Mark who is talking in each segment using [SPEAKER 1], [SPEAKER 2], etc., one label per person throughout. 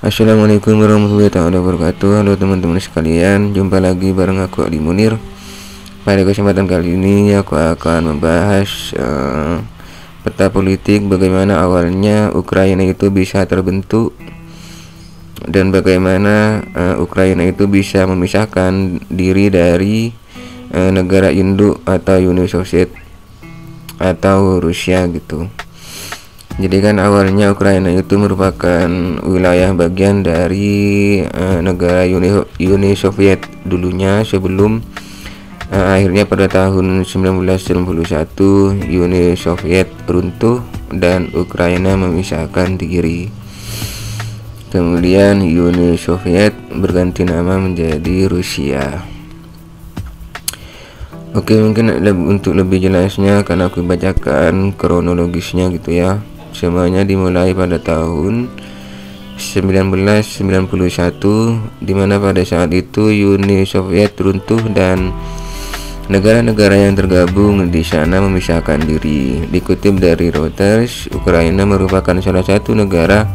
[SPEAKER 1] Assalamualaikum warahmatullahi wabarakatuh. Halo teman-teman sekalian, jumpa lagi bareng aku Ali Munir. Pada kesempatan kali ini aku akan membahas peta politik, bagaimana awalnya Ukraina itu bisa terbentuk dan bagaimana Ukraina itu bisa memisahkan diri dari negara induk atau Uni Soviet atau Rusia gitu. Jadi kan awalnya Ukraina itu merupakan wilayah bagian dari negara Uni Soviet dulunya, sebelum akhirnya pada tahun 1991 Uni Soviet runtuh dan Ukraina memisahkan diri. Kemudian Uni Soviet berganti nama menjadi Rusia. Oke, mungkin untuk lebih jelasnya akan aku bacakan kronologisnya gitu ya. Semuanya dimulai pada tahun 1991, di mana pada saat itu Uni Soviet runtuh dan negara-negara yang tergabung di sana memisahkan diri. Dikutip dari Reuters, Ukraina merupakan salah satu negara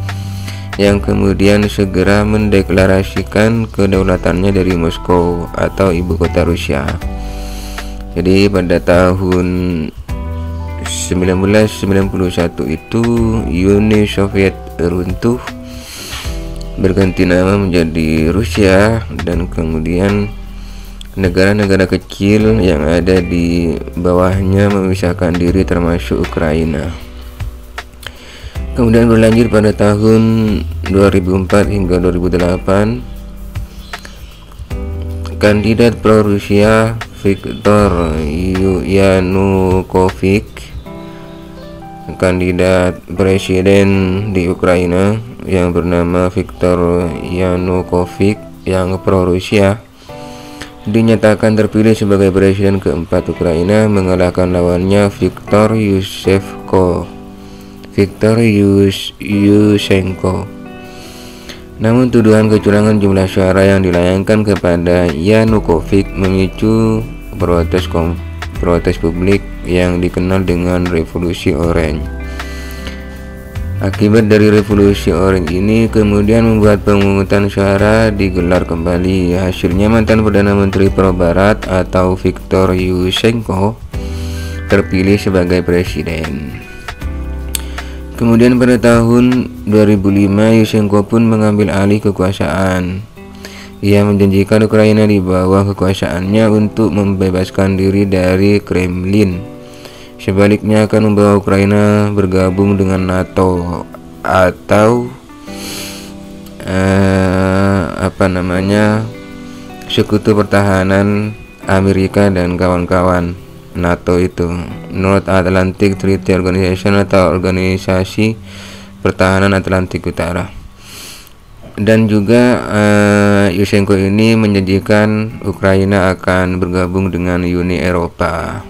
[SPEAKER 1] yang kemudian segera mendeklarasikan kedaulatannya dari Moskow atau ibu kota Rusia. Jadi pada tahun 1991 itu Uni Soviet runtuh, berganti nama menjadi Rusia, dan kemudian negara-negara kecil yang ada di bawahnya memisahkan diri termasuk Ukraina. Kemudian berlanjut pada tahun 2004 hingga 2008, kandidat pro-Rusia Viktor Yanukovych, kandidat presiden di Ukraina yang bernama Viktor Yanukovych yang pro-Rusia, dinyatakan terpilih sebagai presiden keempat Ukraina, mengalahkan lawannya Viktor Yushchenko. Namun tuduhan kecurangan jumlah suara yang dilayangkan kepada Yanukovych memicu protes publik yang dikenal dengan Revolusi Orange. Akibat dari Revolusi Orange ini kemudian membuat pemungutan suara digelar kembali. Hasilnya mantan Perdana Menteri Pro-Barat atau Viktor Yushchenko terpilih sebagai presiden. Kemudian pada tahun 2005 Yushchenko pun mengambil alih kekuasaan. Ia menjanjikan Ukraina di bawah kekuasaannya untuk membebaskan diri dari Kremlin. Sebaliknya akan membawa Ukraina bergabung dengan NATO atau Sekutu Pertahanan Amerika dan kawan-kawan NATO itu, North Atlantic Treaty Organization atau Organisasi Pertahanan Atlantik Utara. Dan juga Yushchenko ini menjanjikan Ukraina akan bergabung dengan Uni Eropa,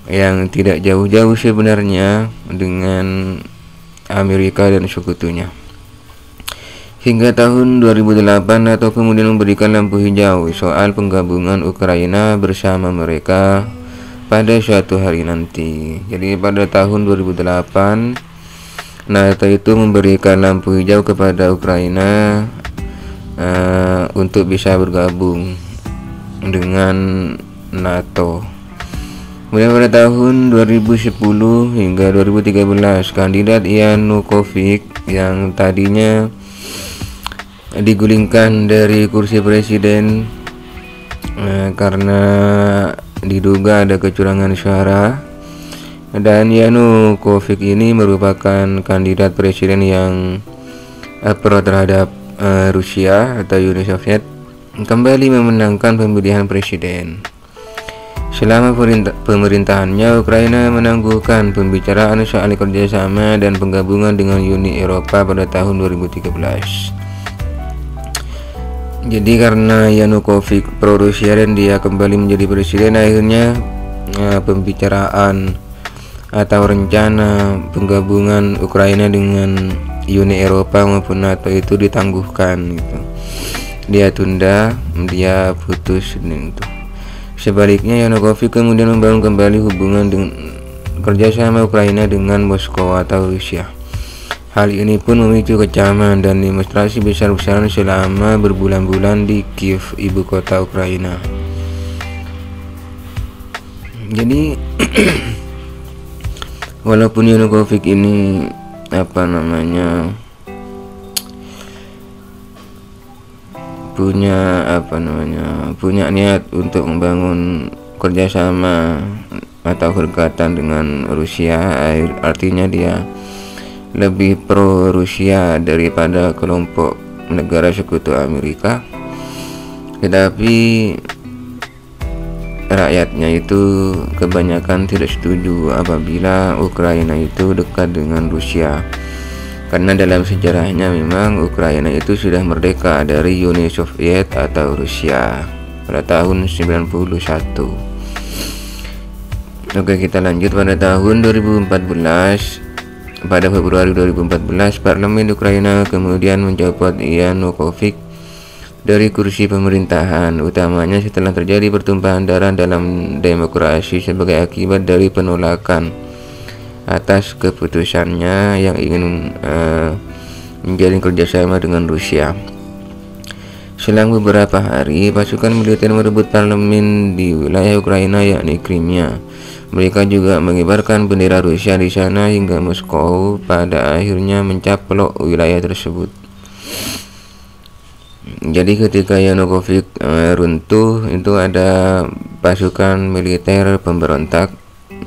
[SPEAKER 1] yang tidak jauh-jauh sebenarnya dengan Amerika dan sekutunya. Hingga tahun 2008 NATO kemudian memberikan lampu hijau soal penggabungan Ukraina bersama mereka pada suatu hari nanti. Jadi pada tahun 2008 NATO itu memberikan lampu hijau kepada Ukraina untuk bisa bergabung dengan NATO. Kemudian pada tahun 2010 hingga 2013 kandidat Yanukovych yang tadinya digulingkan dari kursi presiden karena diduga ada kecurangan suara, dan Yanukovych ini merupakan kandidat presiden yang pro terhadap Rusia atau Uni Soviet, kembali memenangkan pemilihan presiden. Selama pemerintahannya, Ukraina menangguhkan pembicaraan soal kerjasama dan penggabungan dengan Uni Eropa pada tahun 2013. Jadi karena Yanukovych pro-Rusia dan dia kembali menjadi presiden, akhirnya pembicaraan atau rencana penggabungan Ukraina dengan Uni Eropa maupun NATO itu ditangguhkan gitu. Dia tunda, dia putus itu. Sebaliknya Yanukovych kemudian membangun kembali hubungan dengan kerjasama Ukraina dengan Moskow atau Rusia. Hal ini pun memicu kecaman dan demonstrasi besar-besaran selama berbulan-bulan di Kiev, ibu kota Ukraina. Jadi walaupun Yanukovych ini punya niat untuk membangun kerjasama atau kedekatan dengan Rusia, artinya dia lebih pro Rusia daripada kelompok negara sekutu Amerika, tetapi rakyatnya itu kebanyakan tidak setuju apabila Ukraina itu dekat dengan Rusia, karena dalam sejarahnya memang Ukraina itu sudah merdeka dari Uni Soviet atau Rusia pada tahun 91. Oke, kita lanjut. Pada tahun 2014, pada Februari 2014, parlemen Ukraina kemudian mencopot Yanukovych dari kursi pemerintahan, utamanya setelah terjadi pertumpahan darah dalam demokrasi sebagai akibat dari penolakan atas keputusannya yang ingin menjalin kerjasama dengan Rusia. Selang beberapa hari, pasukan militer merebut parlemen di wilayah Ukraina yakni Crimea. Mereka juga mengibarkan bendera Rusia di sana hingga Moskow pada akhirnya mencaplok wilayah tersebut. Jadi ketika Yanukovych runtuh, itu ada pasukan militer pemberontak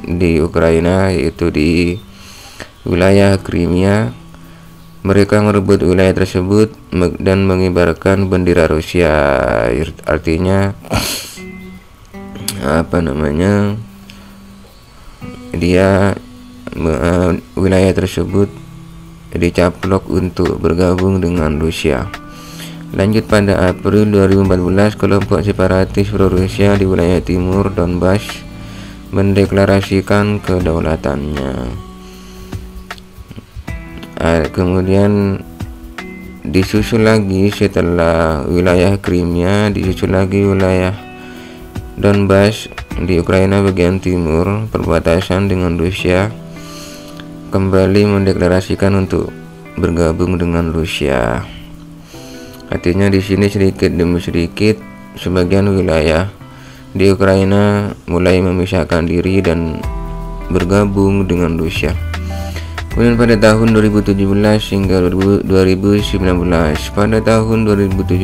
[SPEAKER 1] di Ukraina, yaitu di wilayah Crimea. Mereka merebut wilayah tersebut dan mengibarkan bendera Rusia, artinya dia wilayah tersebut dicaplok untuk bergabung dengan Rusia. Lanjut, pada April 2014, kelompok separatis pro-Rusia di wilayah timur Donbas mendeklarasikan kedaulatannya. Kemudian disusul lagi setelah wilayah Crimea, disusul lagi wilayah Donbas di Ukraina bagian timur perbatasan dengan Rusia kembali mendeklarasikan untuk bergabung dengan Rusia. Artinya di sini sedikit demi sedikit sebagian wilayah di Ukraina mulai memisahkan diri dan bergabung dengan Rusia. Kemudian pada tahun 2017 hingga 2019, pada tahun 2017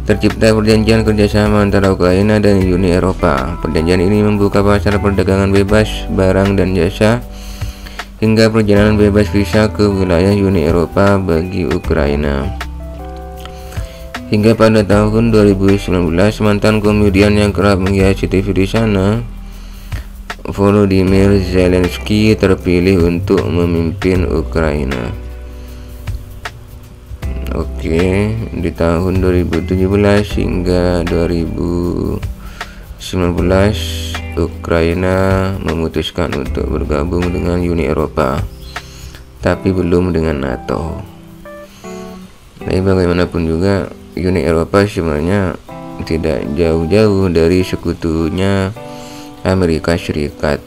[SPEAKER 1] tercipta perjanjian kerjasama antara Ukraina dan Uni Eropa. Perjanjian ini membuka pasar perdagangan bebas barang dan jasa hingga perjalanan bebas visa ke wilayah Uni Eropa bagi Ukraina. Hingga pada tahun 2019, mantan komedian yang kerap menghiasi TV di sana, Volodymyr Zelensky, terpilih untuk memimpin Ukraina. Oke, di tahun 2017 hingga 2019 Ukraina memutuskan untuk bergabung dengan Uni Eropa, tapi belum dengan NATO. Tapi bagaimanapun juga Uni Eropa sebenarnya tidak jauh-jauh dari sekutunya Amerika Serikat.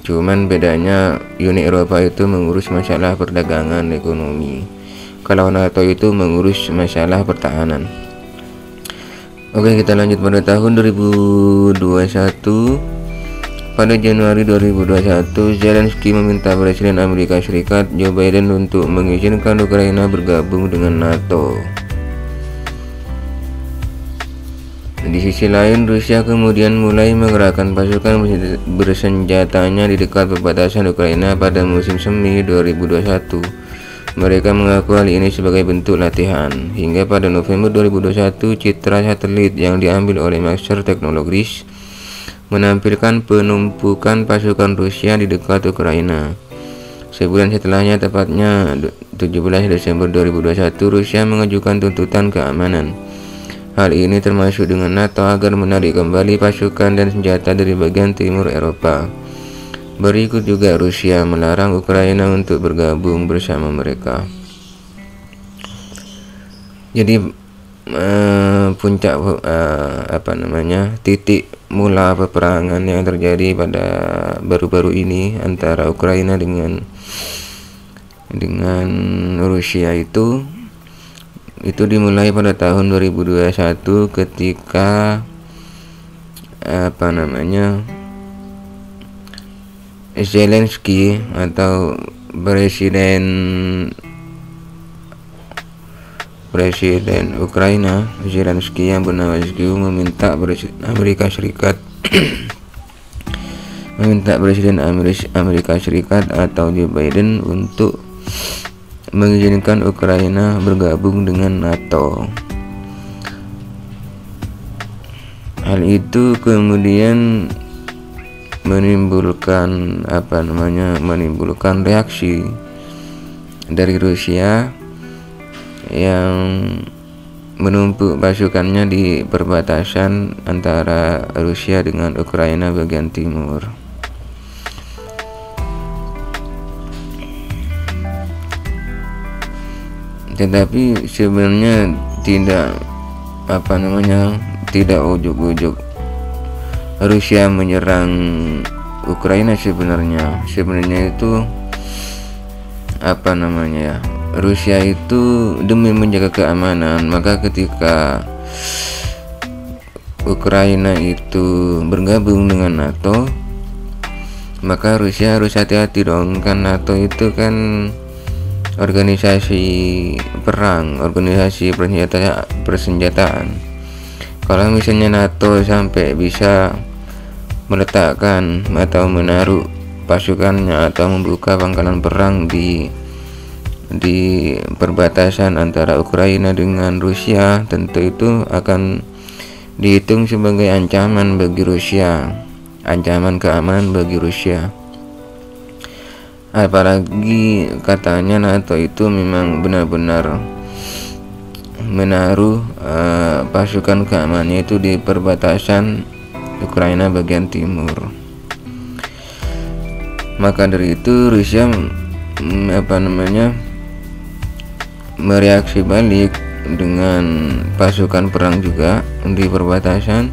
[SPEAKER 1] Cuman bedanya Uni Eropa itu mengurus masalah perdagangan ekonomi, kalau NATO itu mengurus masalah pertahanan. Oke, kita lanjut pada tahun 2021. Pada Januari 2021, Zelensky meminta Presiden Amerika Serikat Joe Biden untuk mengizinkan Ukraina bergabung dengan NATO. Di sisi lain, Rusia kemudian mulai menggerakkan pasukan bersenjatanya di dekat perbatasan Ukraina pada musim semi 2021. Mereka mengaku hal ini sebagai bentuk latihan. Hingga pada November 2021, citra satelit yang diambil oleh Maxar Technologies menampilkan penumpukan pasukan Rusia di dekat Ukraina. Sebulan setelahnya, tepatnya 17 Desember 2021, Rusia mengajukan tuntutan keamanan. Hal ini termasuk dengan NATO agar menarik kembali pasukan dan senjata dari bagian timur Eropa. Berikut juga Rusia melarang Ukraina untuk bergabung bersama mereka. Jadi puncak titik mula peperangan yang terjadi pada baru-baru ini antara Ukraina dengan dengan Rusia itu dimulai pada tahun 2021 ketika Zelensky atau Presiden Ukraina Zelensky yang bernama Zelensky meminta Presiden Amerika Serikat Presiden Amerika Serikat atau Joe Biden untuk mengizinkan Ukraina bergabung dengan NATO. Hal itu kemudian menimbulkan reaksi dari Rusia yang menumpuk pasukannya di perbatasan antara Rusia dengan Ukraina bagian timur. Tetapi sebenarnya tidak ujuk-ujuk Rusia menyerang Ukraina. Sebenarnya itu Rusia itu demi menjaga keamanan. Maka ketika Ukraina itu bergabung dengan NATO, maka Rusia harus hati-hati dong, kan NATO itu kan organisasi perang, organisasi persenjataan. Kalau misalnya NATO sampai bisa meletakkan atau menaruh pasukannya atau membuka pangkalan perang di perbatasan antara Ukraina dengan Rusia, tentu itu akan dihitung sebagai ancaman bagi Rusia, ancaman keamanan bagi Rusia. Apalagi katanya NATO itu memang benar-benar menaruh pasukan keamanannya itu di perbatasan Ukraina bagian timur. Maka dari itu Rusia mereaksi balik dengan pasukan perang juga di perbatasan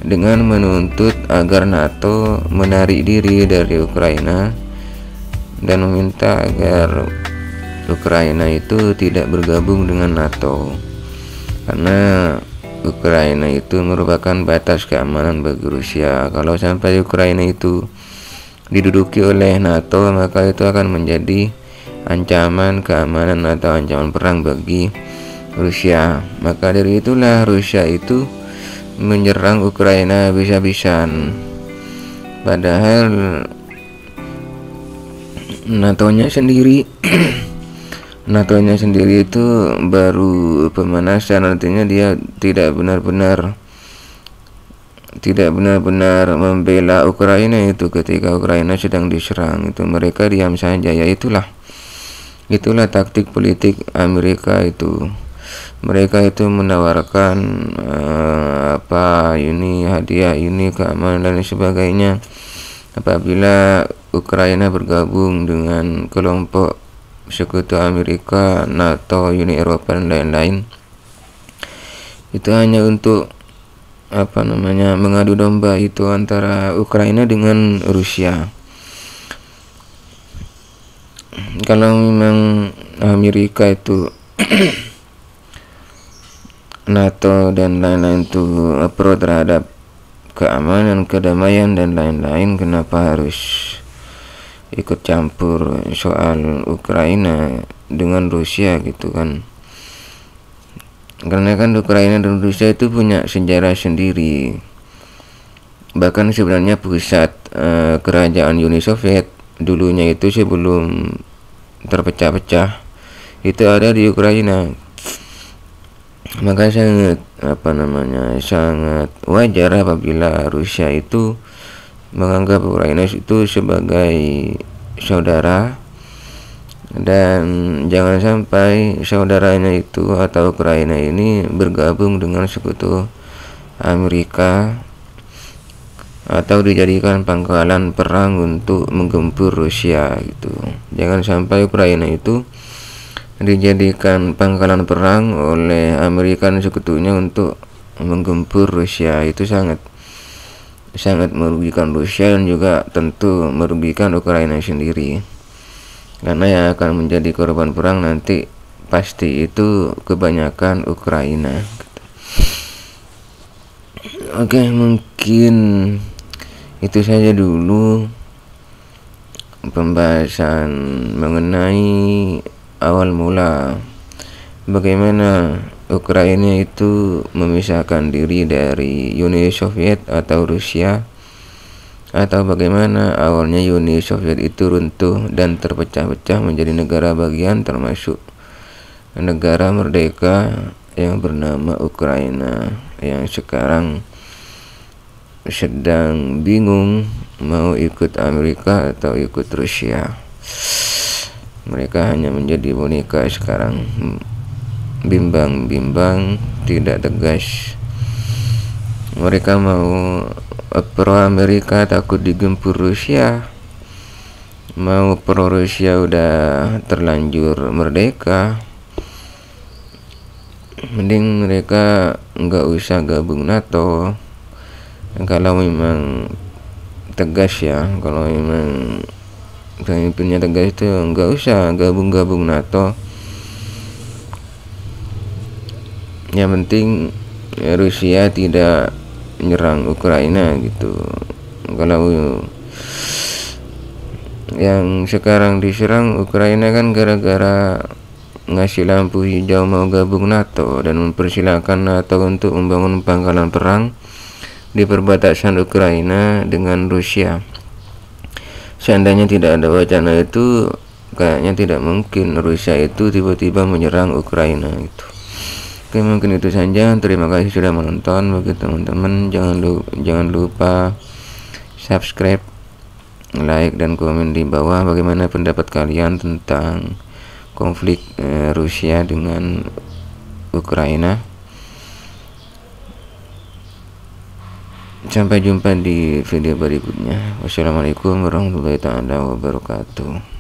[SPEAKER 1] dengan menuntut agar NATO menarik diri dari Ukraina dan meminta agar Ukraina itu tidak bergabung dengan NATO, karena Ukraina itu merupakan batas keamanan bagi Rusia. Kalau sampai Ukraina itu diduduki oleh NATO, maka itu akan menjadi ancaman keamanan atau ancaman perang bagi Rusia. Maka dari itulah Rusia itu menyerang Ukraina habis-habisan. Padahal NATO-nya sendiri itu baru pemanasan, artinya dia tidak benar-benar membela Ukraina itu ketika Ukraina sedang diserang. Itu mereka diam saja. Ya itulah taktik politik Amerika itu. Mereka itu menawarkan hadiah ini, keamanan dan sebagainya apabila Ukraina bergabung dengan kelompok sekutu Amerika, NATO, Uni Eropa dan lain-lain. Itu hanya untuk mengadu domba itu antara Ukraina dengan Rusia. Kalau memang Amerika itu NATO dan lain-lain itu pro terhadap keamanan, kedamaian dan lain-lain, kenapa harus ikut campur soal Ukraina dengan Rusia gitu kan? Karena kan Ukraina dan Rusia itu punya sejarah sendiri. Bahkan sebenarnya pusat kerajaan Uni Soviet dulunya itu sebelum terpecah-pecah itu ada di Ukraina. Maka sangat wajar apabila Rusia itu menganggap Ukraina itu sebagai saudara, dan jangan sampai saudaranya itu atau Ukraina ini bergabung dengan sekutu Amerika atau dijadikan pangkalan perang untuk menggempur Rusia gitu. Jangan sampai Ukraina itu dijadikan pangkalan perang oleh Amerika dan sekutunya untuk menggempur Rusia. Itu sangat merugikan Rusia dan juga tentu merugikan Ukraina sendiri. karena yang akan menjadi korban perang nanti pasti itu kebanyakan Ukraina gitu. Oke, mungkin itu saja dulu pembahasan mengenai awal mula bagaimana Ukraina itu memisahkan diri dari Uni Soviet atau Rusia, atau bagaimana awalnya Uni Soviet itu runtuh dan terpecah-pecah menjadi negara bagian termasuk negara merdeka yang bernama Ukraina yang sekarang sedang bingung mau ikut Amerika atau ikut Rusia. Mereka hanya menjadi boneka sekarang, bimbang-bimbang, tidak tegas. Mereka mau pro Amerika takut digempur Rusia, mau pro Rusia udah terlanjur merdeka. Mending mereka nggak usah gabung NATO kalau memang tegas ya. Kalau memang pemimpinnya tegas itu nggak usah gabung NATO. Yang penting Rusia tidak menyerang Ukraina gitu. Kalau yang sekarang diserang Ukraina kan gara-gara ngasih lampu hijau mau gabung NATO dan mempersilahkan NATO untuk membangun pangkalan perang di perbatasan Ukraina dengan Rusia. Seandainya tidak ada wacana itu, kayaknya tidak mungkin Rusia itu tiba-tiba menyerang Ukraina gitu. Oke, mungkin itu saja. Terima kasih sudah menonton. Bagi teman-teman, jangan lupa subscribe, like, dan komen di bawah bagaimana pendapat kalian tentang konflik Rusia dengan Ukraina. Sampai jumpa di video berikutnya. Wassalamualaikum warahmatullahi wabarakatuh.